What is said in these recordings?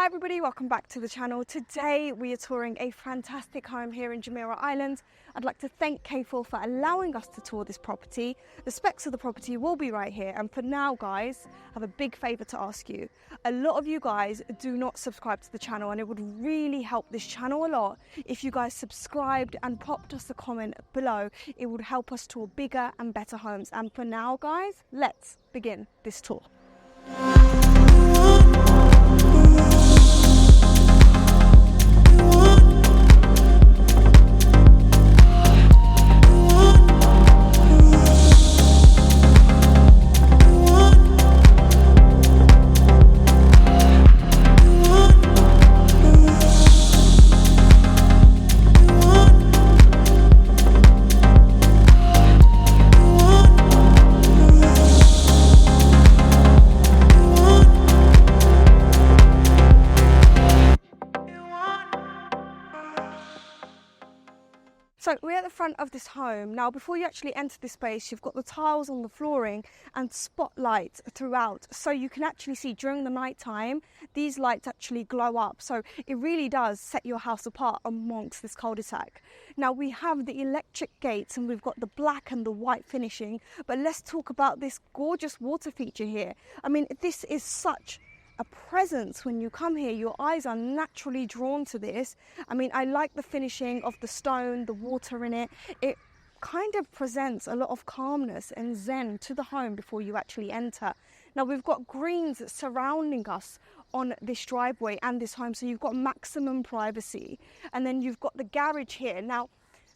Hi everybody, welcome back to the channel. Today we are touring a fantastic home here in Jumeirah Islands. I'd like to thank K4 for allowing us to tour this property. The specs of the property will be right here, and for now guys, I have a big favour to ask you. A lot of you guys do not subscribe to the channel, and it would really help this channel a lot if you guys subscribed and popped us a comment below. It would help us tour bigger and better homes. And for now guys, let's begin this tour. So we're at the front of this home. Now before you actually enter this space, you've got the tiles on the flooring and spotlights throughout. So you can actually see during the night time, these lights actually glow up. So it really does set your house apart amongst this cul-de-sac. Now we have the electric gates and we've got the black and the white finishing. But let's talk about this gorgeous water feature here. I mean, this is such a presence when you come here. Your eyes are naturally drawn to this. I mean, I like the finishing of the stone, the water in it. It kind of presents a lot of calmness and zen to the home before you actually enter. Now we've got greens surrounding us on this driveway and this home, so you've got maximum privacy. And then you've got the garage here. Now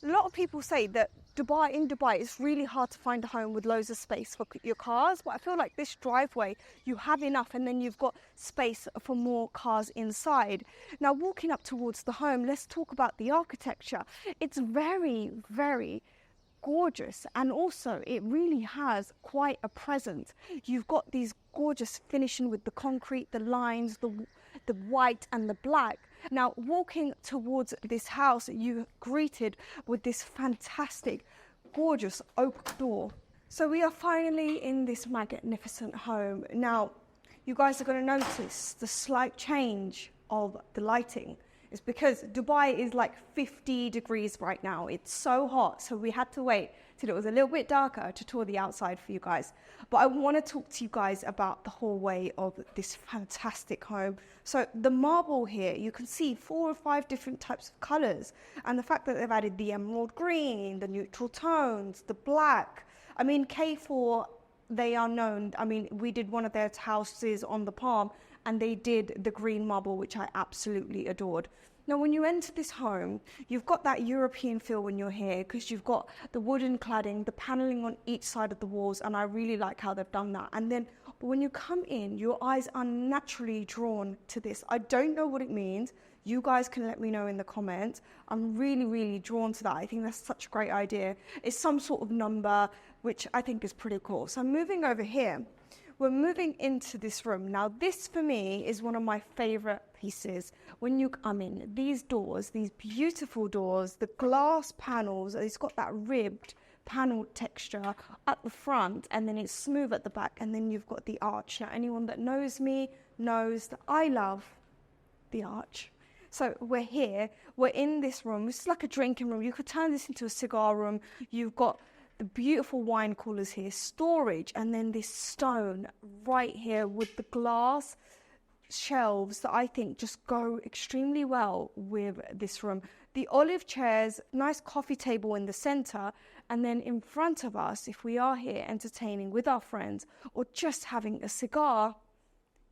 a lot of people say that in Dubai, it's really hard to find a home with loads of space for your cars, but I feel like this driveway, you have enough, and then you've got space for more cars inside. Now, walking up towards the home, let's talk about the architecture. It's very, very gorgeous, and also it really has quite a presence. You've got these gorgeous finishing with the concrete, the lines, the white and the black. Now walking towards this house, you're greeted with this fantastic gorgeous oak door. So we are finally in this magnificent home. Now you guys are going to notice the slight change of the lighting. It's because Dubai is like 50 degrees right now. It's so hot, so we had to wait till it was a little bit darker to tour the outside for you guys. But I want to talk to you guys about the hallway of this fantastic home. So the marble here, you can see 4 or 5 different types of colors, and the fact that they've added the emerald green, the neutral tones, the black. I mean, K4, they are known. I mean, we did one of their houses on the Palm, and they did the green marble, which I absolutely adored. Now, when you enter this home, you've got that European feel when you're here, because you've got the wooden cladding, the paneling on each side of the walls, and I really like how they've done that. And then when you come in, your eyes are naturally drawn to this. I don't know what it means. You guys can let me know in the comments. I'm really, really drawn to that. I think that's such a great idea. It's some sort of number, which I think is pretty cool. So I'm moving over here. We're moving into this room. Now this for me is one of my favorite pieces. When you come in, these doors, these beautiful doors, the glass panels, it's got that ribbed panel texture at the front, and then it's smooth at the back, and then you've got the arch. Now anyone that knows me knows that I love the arch. So we're here, we're in this room. It's like a drinking room. You could turn this into a cigar room. You've got the beautiful wine coolers here, storage, and then this stone right here with the glass shelves that I think just go extremely well with this room. The olive chairs, nice coffee table in the center, and then in front of us, if we are here entertaining with our friends or just having a cigar,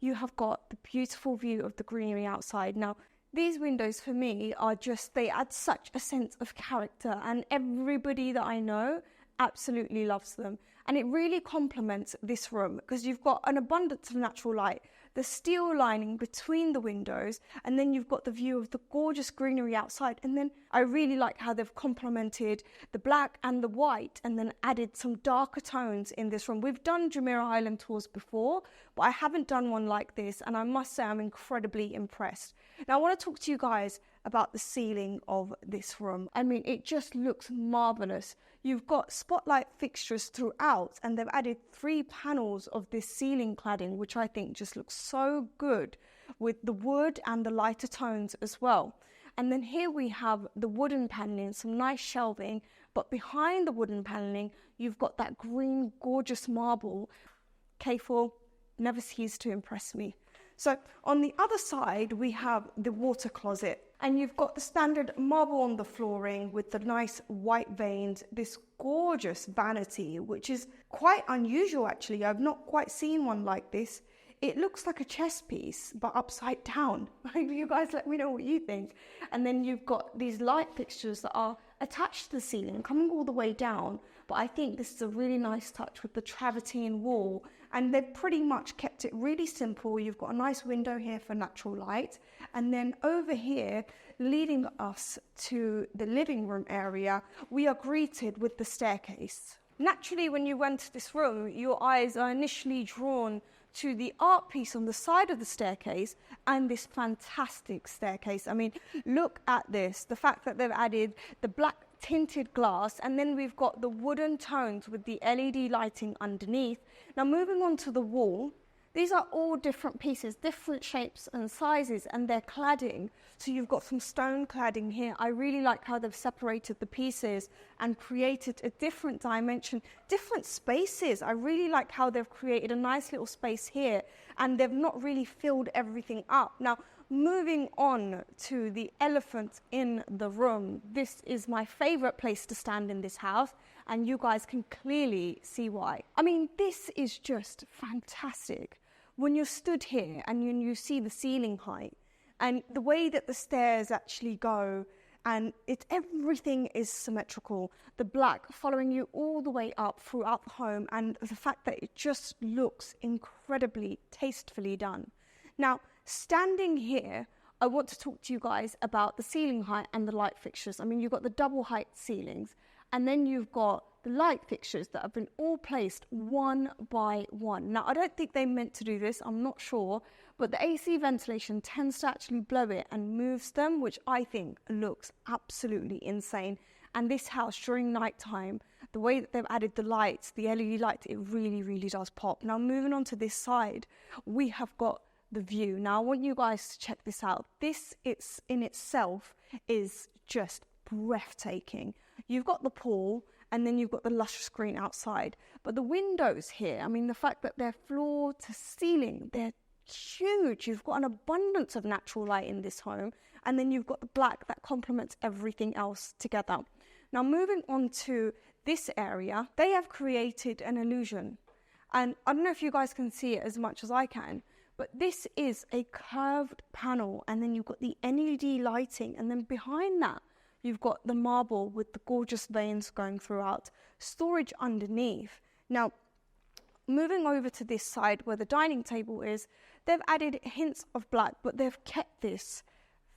you have got the beautiful view of the greenery outside. Now, these windows for me are just, they add such a sense of character, and everybody that I know absolutely loves them. And it really complements this room because you've got an abundance of natural light, the steel lining between the windows, and then you've got the view of the gorgeous greenery outside. And then I really like how they've complemented the black and the white and then added some darker tones in this room. We've done Jumeirah Island tours before, but I haven't done one like this, and I must say I'm incredibly impressed. Now I want to talk to you guys about the ceiling of this room. I mean, it just looks marvelous. You've got spotlight fixtures throughout, and they've added 3 panels of this ceiling cladding, which I think just looks so good. with the wood and the lighter tones as well. And then here we have the wooden paneling, some nice shelving, but behind the wooden paneling, you've got that green, gorgeous marble. K4 never ceases to impress me. So on the other side, we have the water closet, and you've got the standard marble on the flooring with the nice white veins, this gorgeous vanity, which is quite unusual actually. I've not quite seen one like this. It looks like a chess piece, but upside down. You guys let me know what you think. And then you've got these light fixtures that are attached to the ceiling, coming all the way down. But I think this is a really nice touch with the travertine wall. And they've pretty much kept it really simple. You've got a nice window here for natural light. And then over here, leading us to the living room area, we are greeted with the staircase. Naturally, when you enter this room, your eyes are initially drawn to the art piece on the side of the staircase and this fantastic staircase. I mean, look at this. The fact that they've added the black tinted glass, and then we've got the wooden tones with the LED lighting underneath. Now moving on to the wall, these are all different pieces, different shapes and sizes, and they're cladding. So you've got some stone cladding here. I really like how they've separated the pieces and created a different dimension, different spaces. I really like how they've created a nice little space here, and they've not really filled everything up. Now, moving on to the elephant in the room. This is my favorite place to stand in this house, and you guys can clearly see why. I mean, this is just fantastic. When you're stood here and you see the ceiling height and the way that the stairs actually go, and everything is symmetrical. The black following you all the way up throughout the home, and the fact that it just looks incredibly tastefully done. Now, standing here, I want to talk to you guys about the ceiling height and the light fixtures. I mean, you've got the double height ceilings, and then you've got the light fixtures that have been all placed one by one. Now, I don't think they meant to do this, I'm not sure, but the AC ventilation tends to actually blow it and moves them, which I think looks absolutely insane. And this house, during nighttime, the way that they've added the lights, the LED lights, it really, really does pop. Now, moving on to this side, we have got the view. Now, I want you guys to check this out. This in itself is just breathtaking. You've got the pool, and then you've got the lush screen outside. But the windows here, I mean, the fact that they're floor to ceiling, they're huge. You've got an abundance of natural light in this home, and then you've got the black that complements everything else together. Now, moving on to this area, they have created an illusion. And I don't know if you guys can see it as much as I can, but this is a curved panel, and then you've got the LED lighting, and then behind that, you've got the marble with the gorgeous veins going throughout, storage underneath. Now, moving over to this side where the dining table is, they've added hints of black, but they've kept this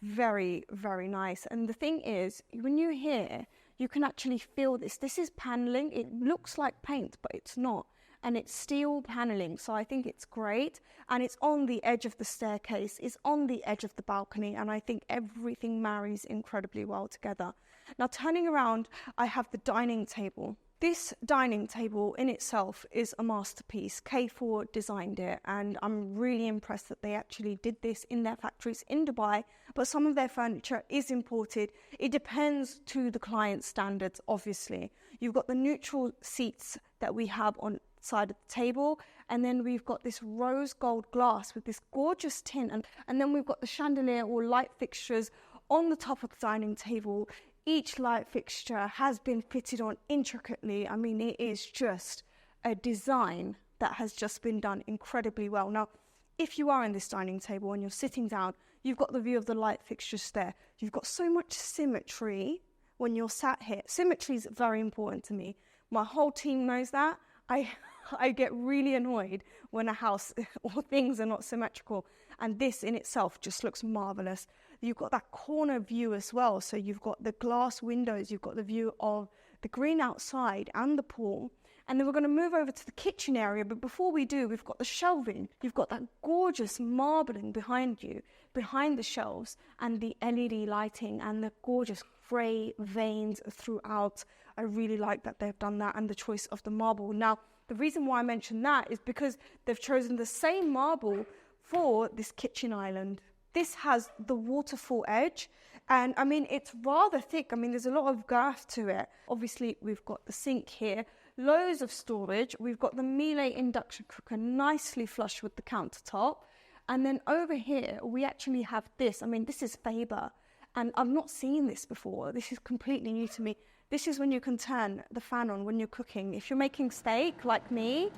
very, very nice. And the thing is, when you're here, you can actually feel this. This is paneling. It looks like paint, but it's not. And it's steel paneling, so I think it's great. And it's on the edge of the staircase, it's on the edge of the balcony, and I think everything marries incredibly well together. Now, turning around, I have the dining table. This dining table in itself is a masterpiece. K4 designed it, and I'm really impressed that they actually did this in their factories in Dubai, but some of their furniture is imported. It depends to the client's standards, obviously. You've got the neutral seats that we have on side of the table, and then we've got this rose gold glass with this gorgeous tint, and then we've got the chandelier or light fixtures on the top of the dining table. Each light fixture has been fitted on intricately. I mean, it is just a design that has just been done incredibly well. Now, if you are in this dining table and you're sitting down, you've got the view of the light fixtures there. You've got so much symmetry when you're sat here. Symmetry is very important to me. My whole team knows that. I get really annoyed when a house or things are not symmetrical, and this in itself just looks marvelous. You've got that corner view as well, so you've got the glass windows, you've got the view of the green outside and the pool, and then we're going to move over to the kitchen area. But before we do, we've got the shelving. You've got that gorgeous marbling behind you, behind the shelves, and the LED lighting and the gorgeous grey veins throughout. I really like that they've done that, and the choice of the marble. Now, the reason why I mention that is because they've chosen the same marble for this kitchen island. This has the waterfall edge, and I mean, it's rather thick. I mean, there's a lot of girth to it. Obviously, we've got the sink here, loads of storage. We've got the Miele induction cooker nicely flush with the countertop. And then over here, we actually have this. I mean, this is Faber, and I've not seen this before. This is completely new to me. This is when you can turn the fan on when you're cooking. If you're making steak like me,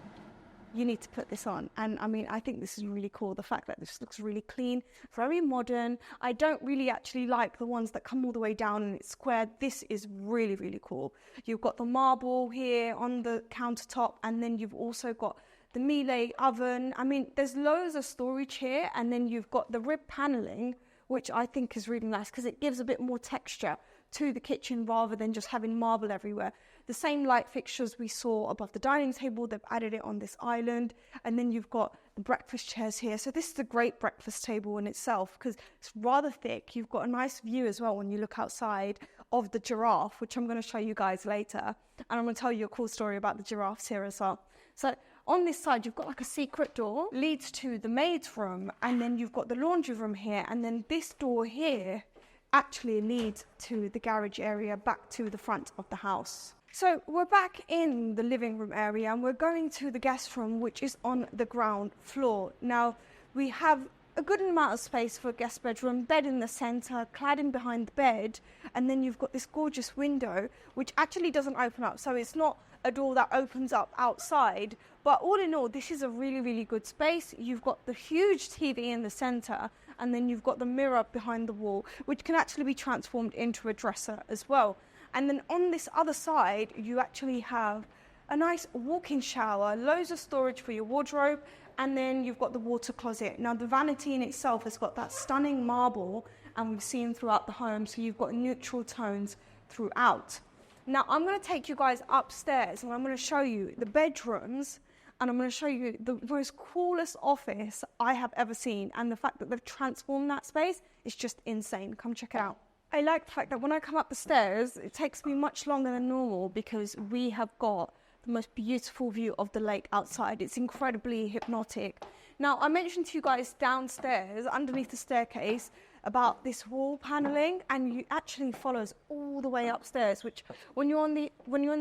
you need to put this on. And I mean, I think this is really cool. The fact that this looks really clean, very modern. I don't really actually like the ones that come all the way down and it's squared. This is really, really cool. You've got the marble here on the countertop, and then you've also got the Miele oven. I mean, there's loads of storage here, and then you've got the rib paneling, which I think is really nice because it gives a bit more texture to the kitchen rather than just having marble everywhere. The same light fixtures we saw above the dining table, they've added it on this island. And then you've got the breakfast chairs here. So this is a great breakfast table in itself because it's rather thick. You've got a nice view as well when you look outside of the giraffe, which I'm going to show you guys later. And I'm going to tell you a cool story about the giraffes here as well. So on this side, you've got like a secret door, leads to the maid's room, and then you've got the laundry room here, and then this door here actually leads to the garage area back to the front of the house. So we're back in the living room area, and we're going to the guest room, which is on the ground floor. Now, we have a good amount of space for a guest bedroom, bed in the center, cladding behind the bed, and then you've got this gorgeous window, which actually doesn't open up. So it's not a door that opens up outside, but all in all, this is a really, really good space. You've got the huge TV in the center, and then you've got the mirror behind the wall, which can actually be transformed into a dresser as well. And then on this other side, you actually have a nice walk-in shower, loads of storage for your wardrobe, and then you've got the water closet. Now, the vanity in itself has got that stunning marble, and we've seen throughout the home, so you've got neutral tones throughout. Now, I'm going to take you guys upstairs, and I'm going to show you the bedrooms, and I'm going to show you the most coolest office I have ever seen, and the fact that they've transformed that space is just insane. Come check it out. I like the fact that when I come up the stairs, it takes me much longer than normal because we have got the most beautiful view of the lake outside. It's incredibly hypnotic. Now, I mentioned to you guys downstairs, underneath the staircase, about this wall paneling, and it actually follows all the way upstairs, which when you're on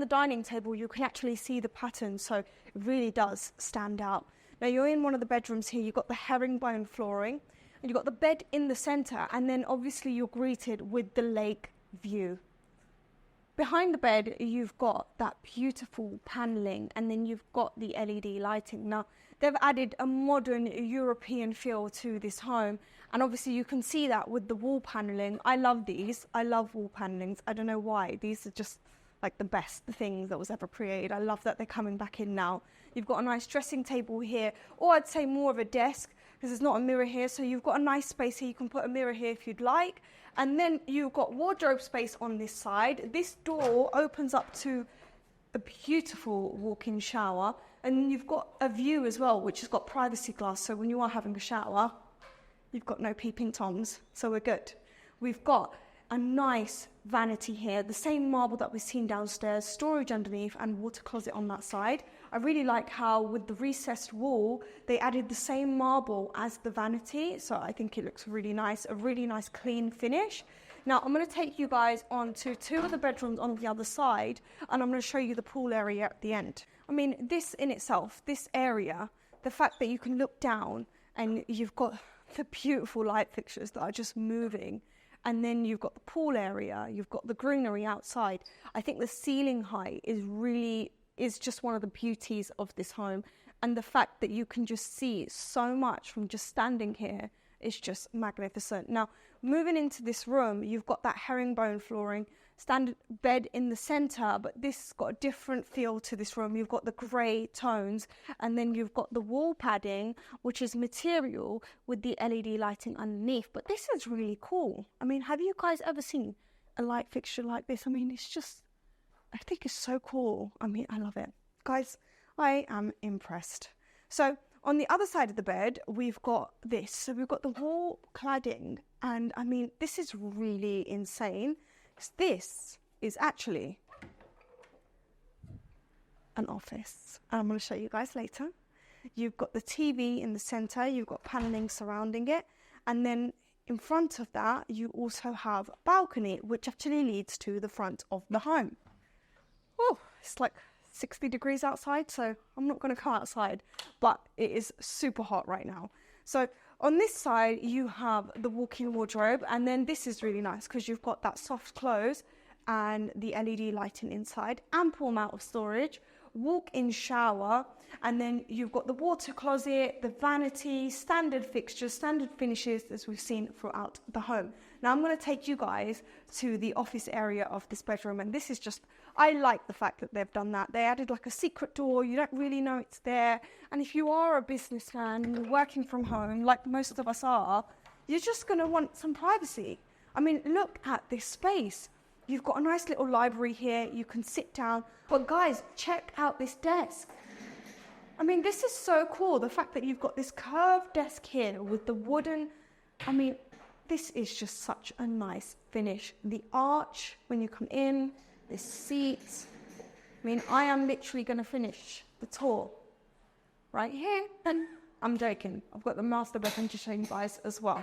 the dining table, you can actually see the pattern, so it really does stand out. Now, you're in one of the bedrooms here. You've got the herringbone flooring, and you've got the bed in the center, and then obviously you're greeted with the lake view. Behind the bed, you've got that beautiful paneling, and then you've got the LED lighting. Now, they've added a modern European feel to this home, and obviously you can see that with the wall paneling. I love these. I love wall panelings. I don't know why. These are just like the best things that was ever created. I love that they're coming back in now. You've got a nice dressing table here, or I'd say more of a desk, because there's not a mirror here, so you've got a nice space here. You can put a mirror here if you'd like. And then you've got wardrobe space on this side. This door opens up to a beautiful walk-in shower. And then you've got a view as well, which has got privacy glass. So when you are having a shower, you've got no peeping toms. So we're good. We've got a nice vanity here, the same marble that we've seen downstairs, storage underneath, and water closet on that side. I really like how with the recessed wall, they added the same marble as the vanity. So I think it looks really nice, a really nice clean finish. Now, I'm going to take you guys on to two of the bedrooms on the other side, and I'm going to show you the pool area at the end. I mean, this in itself, this area, the fact that you can look down and you've got the beautiful light fixtures that are just moving, and then you've got the pool area, you've got the greenery outside. I think the ceiling height is just one of the beauties of this home, and the fact that you can just see so much from just standing here is just magnificent. Now, moving into this room, you've got that herringbone flooring, standard bed in the center, but this has got a different feel to this room. You've got the grey tones, and then you've got the wall padding, which is material with the LED lighting underneath. But this is really cool. I mean, have you guys ever seen a light fixture like this? I mean, it's just, I think it's so cool. I mean, I love it. Guys, I am impressed. So on the other side of the bed, we've got this. So we've got the wall cladding, and I mean, this is really insane. This is actually an office, and I'm going to show you guys later. You've got the TV in the center, you've got paneling surrounding it, and then in front of that, you also have a balcony, which actually leads to the front of the home. Oh, it's like 60 degrees outside, so I'm not going to go outside, but it is super hot right now. So on this side, you have the walk-in wardrobe, and then this is really nice because you've got that soft close and the LED lighting inside, ample amount of storage, walk-in shower, and then you've got the water closet, the vanity, standard fixtures, standard finishes as we've seen throughout the home. Now I'm going to take you guys to the office area of this bedroom, and this is just, I like the fact that they've done that. They added like a secret door, you don't really know it's there, and if you are a businessman and you're working from home, like most of us are, you're just going to want some privacy. I mean, look at this space. You've got a nice little library here, you can sit down, but guys, check out this desk. I mean, this is so cool, the fact that you've got this curved desk here with the wooden, I mean, this is just such a nice finish. The arch, when you come in, this seat, I mean, I am literally going to finish the tour right here, and I'm joking, I've got the master bedroom to show you guys as well.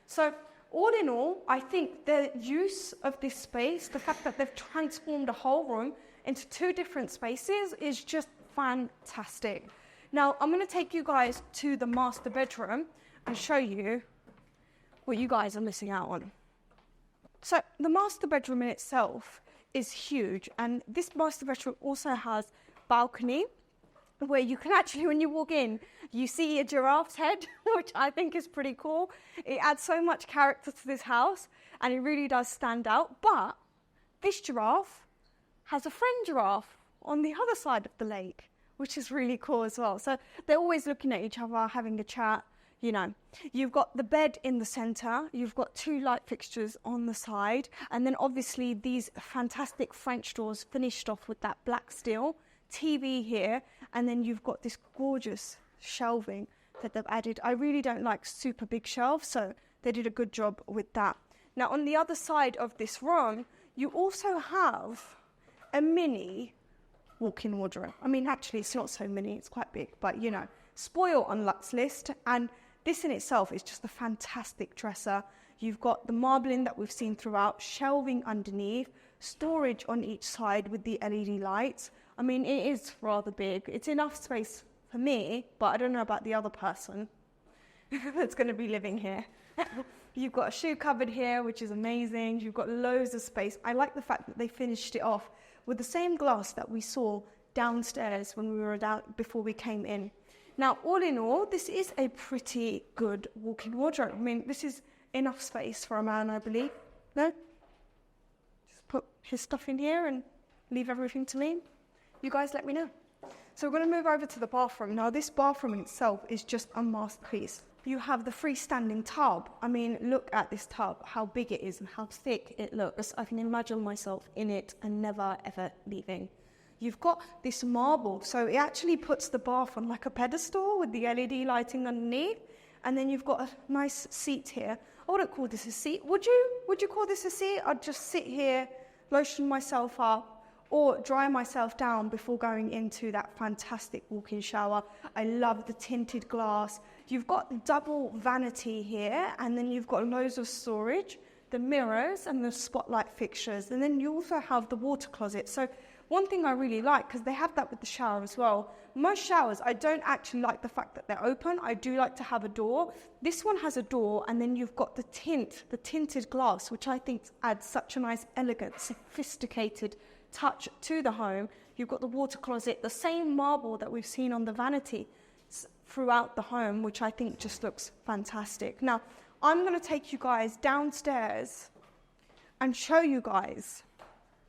So, all in all, I think the use of this space, the fact that they've transformed the whole room into 2 different spaces is just fantastic. Now, I'm going to take you guys to the master bedroom and show you what you guys are missing out on. So, the master bedroom in itself is huge, and this master bedroom also has balcony, where you can actually, when you walk in, you see a giraffe's head, which I think is pretty cool. It adds so much character to this house, and it really does stand out. But this giraffe has a friend giraffe on the other side of the lake, which is really cool as well. So they're always looking at each other, having a chat, you know. You've got the bed in the center, you've got 2 light fixtures on the side, and then obviously these fantastic French doors finished off with that black steel. TV here, and then you've got this gorgeous shelving that they've added. I really don't like super big shelves, so they did a good job with that. Now on the other side of this room, you also have a mini walk-in wardrobe. I mean, actually it's not so mini, it's quite big, but you know, spoil on Luxe list, and this in itself is just a fantastic dresser. You've got the marbling that we've seen throughout, shelving underneath, storage on each side with the LED lights. I mean, it is rather big. It's enough space for me, but I don't know about the other person that's going to be living here. You've got a shoe cupboard here, which is amazing. You've got loads of space. I like the fact that they finished it off with the same glass that we saw downstairs when we were down before we came in. Now, all in all, this is a pretty good walk-in wardrobe. I mean, this is enough space for a man, I believe. No? Just put his stuff in here and leave everything to me. You guys let me know. So we're going to move over to the bathroom. Now this bathroom in itself is just a masterpiece. You have the freestanding tub. I mean, look at this tub, how big it is and how thick it looks. I can imagine myself in it and never ever leaving. You've got this marble, so it actually puts the bath on like a pedestal with the LED lighting underneath. And then you've got a nice seat here. I wouldn't call this a seat. Would you call this a seat? I'd just sit here, lotion myself up, or dry myself down before going into that fantastic walk-in shower. I love the tinted glass. You've got double vanity here, and then you've got loads of storage, the mirrors and the spotlight fixtures, and then you also have the water closet. So one thing I really like, because they have that with the shower as well, most showers, I don't actually like the fact that they're open. I do like to have a door. This one has a door, and then you've got the tinted glass, which I think adds such a nice, elegant, sophisticated touch to the home. You've got the water closet, the same marble that we've seen on the vanity throughout the home, which I think just looks fantastic. Now, I'm going to take you guys downstairs and show you guys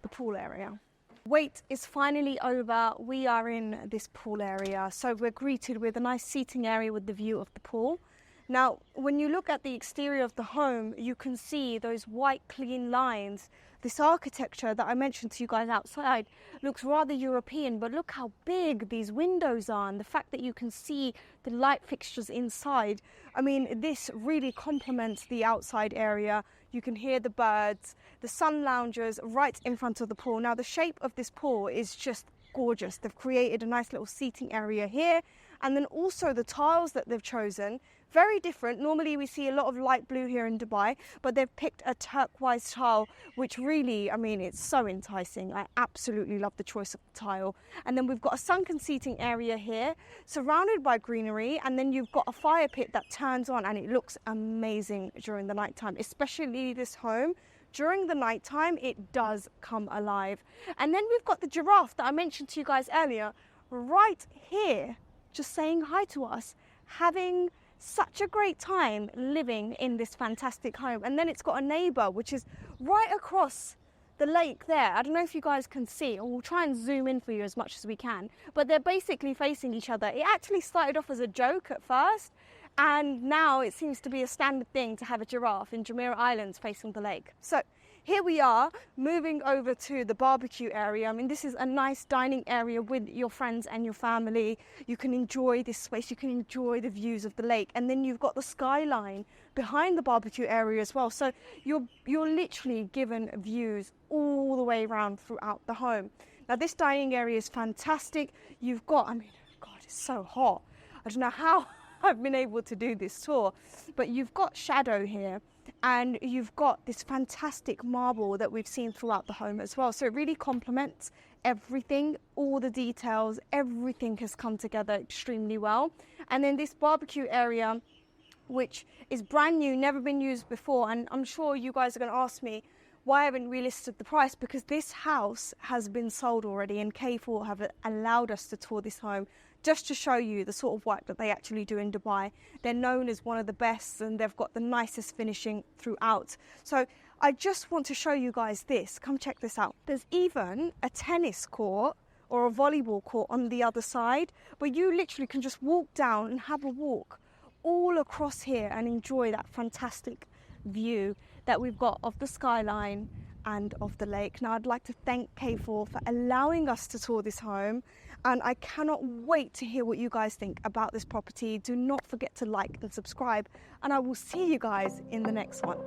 the pool area. Wait is finally over. We are in this pool area. So we're greeted with a nice seating area with the view of the pool. Now, when you look at the exterior of the home, you can see those white, clean lines. This architecture that I mentioned to you guys outside looks rather European, but look how big these windows are and the fact that you can see the light fixtures inside. I mean, this really complements the outside area. You can hear the birds, the sun loungers right in front of the pool. Now, the shape of this pool is just gorgeous. They've created a nice little seating area here, And then also the tiles that they've chosen, very different. Normally we see a lot of light blue here in Dubai, but they've picked a turquoise tile, which really, I mean, it's so enticing. I absolutely love the choice of the tile. And then we've got a sunken seating area here, surrounded by greenery, and then you've got a fire pit that turns on, and it looks amazing during the nighttime, especially this home. During the nighttime, it does come alive. And then we've got the giraffe that I mentioned to you guys earlier, right here, just saying hi to us, having such a great time living in this fantastic home. And then it's got a neighbour which is right across the lake there. I don't know if you guys can see, and we'll try and zoom in for you as much as we can, but they're basically facing each other. It actually started off as a joke at first, and now it seems to be a standard thing to have a giraffe in Jumeirah Islands facing the lake. So here we are, moving over to the barbecue area. I mean, this is a nice dining area with your friends and your family. You can enjoy this space, you can enjoy the views of the lake. And then you've got the skyline behind the barbecue area as well. So you're literally given views all the way around throughout the home. Now this dining area is fantastic. You've got, I mean, God, it's so hot. I don't know how I've been able to do this tour, but you've got shadow here. And you've got this fantastic marble that we've seen throughout the home as well. So it really complements everything, all the details, everything has come together extremely well. And then this barbecue area, which is brand new, never been used before. And I'm sure you guys are going to ask me, why haven't we listed the price? Because this house has been sold already, and K4 have allowed us to tour this home just to show you the sort of work that they actually do in Dubai. They're known as one of the best, and they've got the nicest finishing throughout. So I just want to show you guys this. Come check this out. There's even a tennis court or a volleyball court on the other side, where you literally can just walk down and have a walk all across here and enjoy that fantastic view that we've got of the skyline and of the lake. Now I'd like to thank K4 for allowing us to tour this home, and I cannot wait to hear what you guys think about this property. Do not forget to like and subscribe, and I will see you guys in the next one.